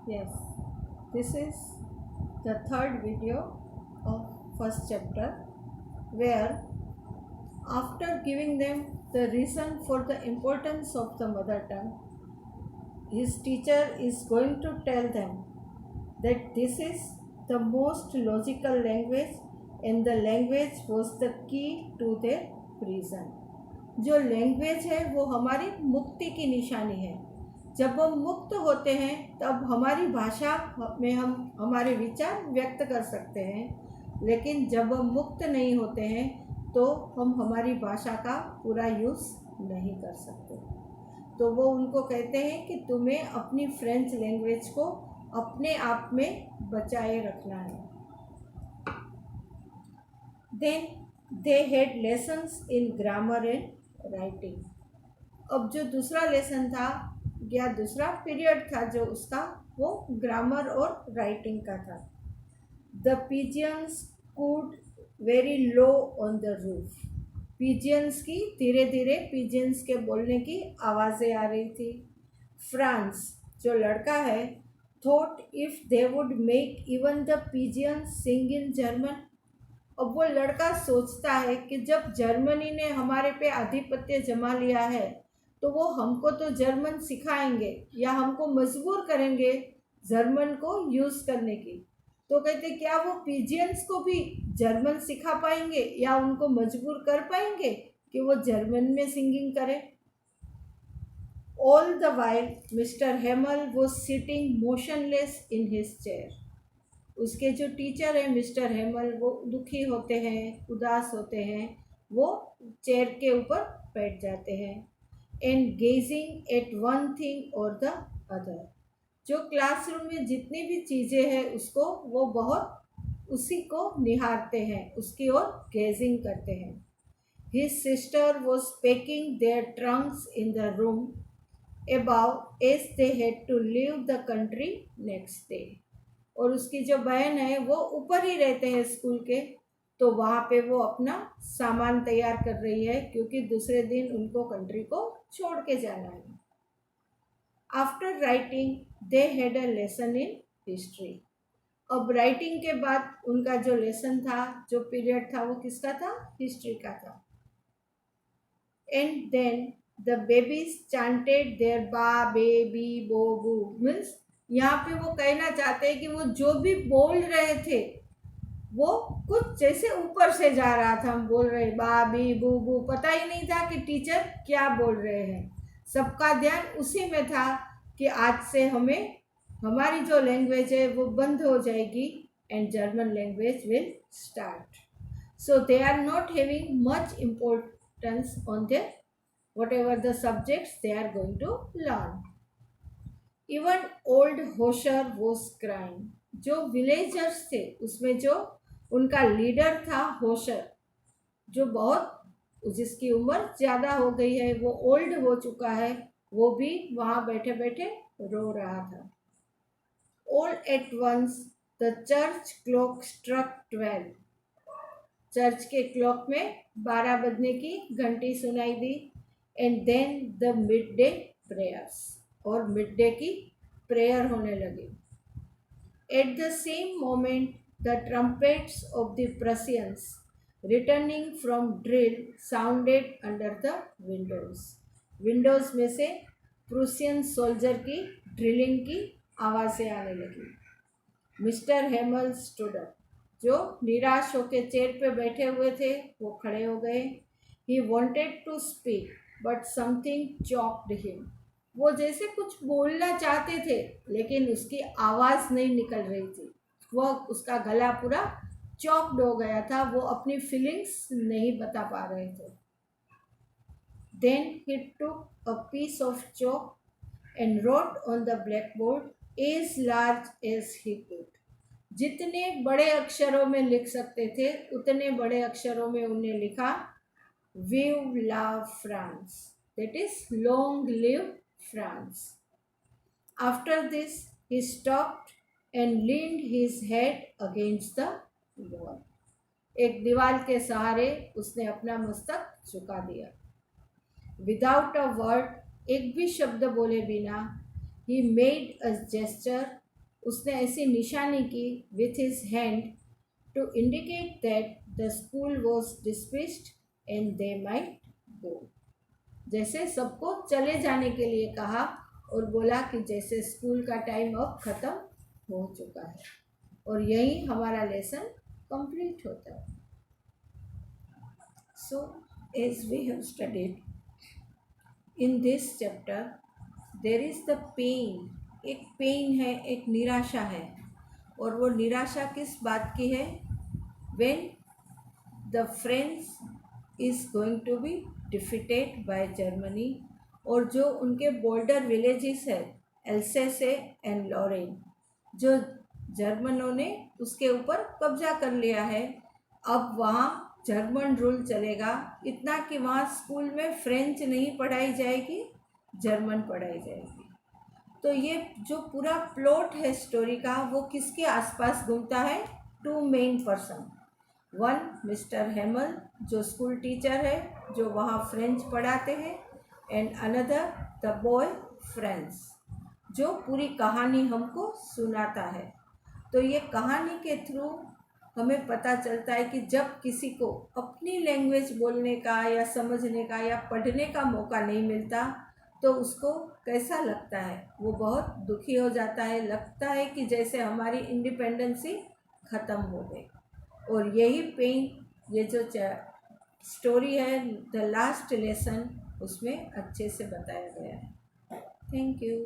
Yes, this is the third video of first chapter, where after giving them the reason for the importance of the mother tongue, his teacher is going to tell them that this is the most logical language and the language was the key to their prison. जो language है वो हमारी मुक्ति की निशानी है। जब हम मुक्त होते हैं तब हमारी भाषा में हम हमारे विचार व्यक्त कर सकते हैं, लेकिन जब हम मुक्त नहीं होते हैं तो हम हमारी भाषा का पूरा यूज़ नहीं कर सकते। तो वो उनको कहते हैं कि तुम्हें अपनी फ्रेंच लैंग्वेज को अपने आप में बचाए रखना है। Then they had lessons in grammar and writing. अब जो दूसरा लेसन था या दूसरा पीरियड था जो उसका, वो ग्रामर और राइटिंग का था। The pigeons cooed very low on the roof. Pigeons की धीरे धीरे पिजियंस के बोलने की आवाज़ें आ रही थी। फ्रांस जो लड़का है thought if they would make even the pigeons sing in German. अब वो लड़का सोचता है कि जब जर्मनी ने हमारे पे आधिपत्य जमा लिया है तो वो हमको तो जर्मन सिखाएंगे या हमको मजबूर करेंगे जर्मन को यूज़ करने की। तो कहते क्या वो पिजियंस को भी जर्मन सिखा पाएंगे या उनको मजबूर कर पाएंगे कि वो जर्मन में सिंगिंग करें। All the while Mr Hamel was sitting motionless in his chair. उसके जो टीचर हैं मिस्टर हेमल, वो दुखी होते हैं, उदास होते हैं, वो चेयर के ऊपर बैठ जाते हैं। And gazing at one thing और द अदर। जो क्लासरूम में जितनी भी चीज़ें हैं उसको वो बहुत उसी को निहारते हैं, उसकी ओर गेजिंग करते हैं। His sister was packing their trunks in the room about as they had to leave the country next day. और उसकी जो बहन है वो ऊपर ही रहते हैं स्कूल के, तो वहाँ पे वो अपना सामान तैयार कर रही है क्योंकि दूसरे दिन उनको कंट्री को छोड़ के जाना है। After writing they had a lesson in history. अब राइटिंग के बाद उनका जो लेसन था, जो पीरियड था, वो किसका था? हिस्ट्री का था। And then the babies chanted their ba baby bo boo. Means यहाँ पे वो कहना चाहते हैं कि वो जो भी बोल रहे थे वो कुछ जैसे ऊपर से जा रहा था। हम बोल रहे बा बी बू बू, पता ही नहीं था कि टीचर क्या बोल रहे हैं। सबका ध्यान उसी में था कि आज से हमें हमारी जो लैंग्वेज है वो बंद हो जाएगी and German language will start. So they are not having much importance on their whatever the subjects they are going to learn. Even old Hauser was crying. जो विलेजर्स थे उसमें जो उनका लीडर था होशर, जो बहुत जिसकी उम्र ज़्यादा हो गई है, वो ओल्ड हो चुका है, वो भी वहाँ बैठे बैठे रो रहा था। All at once the church clock struck 12। Church के क्लॉक में 12 बजने की घंटी सुनाई दी। And then the midday prayers, और मिड डे की प्रेयर होने लगी। At the same moment the trumpets of the Prussians returning from drill sounded under the windows. Windows में से प्रूसियन सोल्जर की ड्रिलिंग की आवाज़ें आने लगी। Mr Hamel stood up. जो निराश होकर चेयर पे बैठे हुए थे वो खड़े हो गए। He wanted to speak but something choked him. वो जैसे कुछ बोलना चाहते थे लेकिन उसकी आवाज़ नहीं निकल रही थी, वह उसका गला पूरा चॉक्ड हो गया था, वो अपनी फीलिंग्स नहीं बता पा रहे थे। Then he took a piece of chalk and wrote on the black board as large as he could. जितने बड़े अक्षरों में लिख सकते थे उतने बड़े अक्षरों में उन्हें लिखा, विव ला France, that is long live France. After this, he stopped and leaned his head against the wall. एक दीवार के सहारे उसने अपना मस्तक झुका दिया। Without a word, एक भी शब्द बोले बिना, he made a gesture उसने ऐसी निशानी की with his hand to indicate that the school was dismissed and they might go. जैसे सबको चले जाने के लिए कहा और बोला कि जैसे स्कूल का टाइम अब ख़त्म हो चुका है, और यही हमारा लेसन कंप्लीट होता है. So as we have studied in this chapter, there is the pain. एक पेन है, एक निराशा है, और वो निराशा किस बात की है? When the France is going to be defeated by Germany, और जो उनके बॉर्डर विलेजेस है एल्सेसे एंड लॉरेन, जो जर्मनों ने उसके ऊपर कब्जा कर लिया है, अब वहाँ जर्मन रूल चलेगा. इतना कि वहाँ स्कूल में फ्रेंच नहीं पढ़ाई जाएगी, जर्मन पढ़ाई जाएगी. तो ये जो पूरा प्लॉट है स्टोरी का, वो किसके आसपास घूमता है? Two main person. One Mr Hamel, जो स्कूल टीचर है, जो वहाँ फ्रेंच पढ़ाते हैं, and another the boy Franz, जो पूरी कहानी हमको सुनाता है. तो ये कहानी के थ्रू हमें पता चलता है कि जब किसी को अपनी लैंग्वेज बोलने का या समझने का या पढ़ने का मौका नहीं मिलता, तो उसको कैसा लगता है? वो बहुत दुखी हो जाता है. लगता है कि जैसे हमारी इंडिपेंडेंसी ख़त्म हो गई. और यही पेन, ये जो स्टोरी है द लास्ट लेसन, उसमें अच्छे से बताया गया है. Thank you.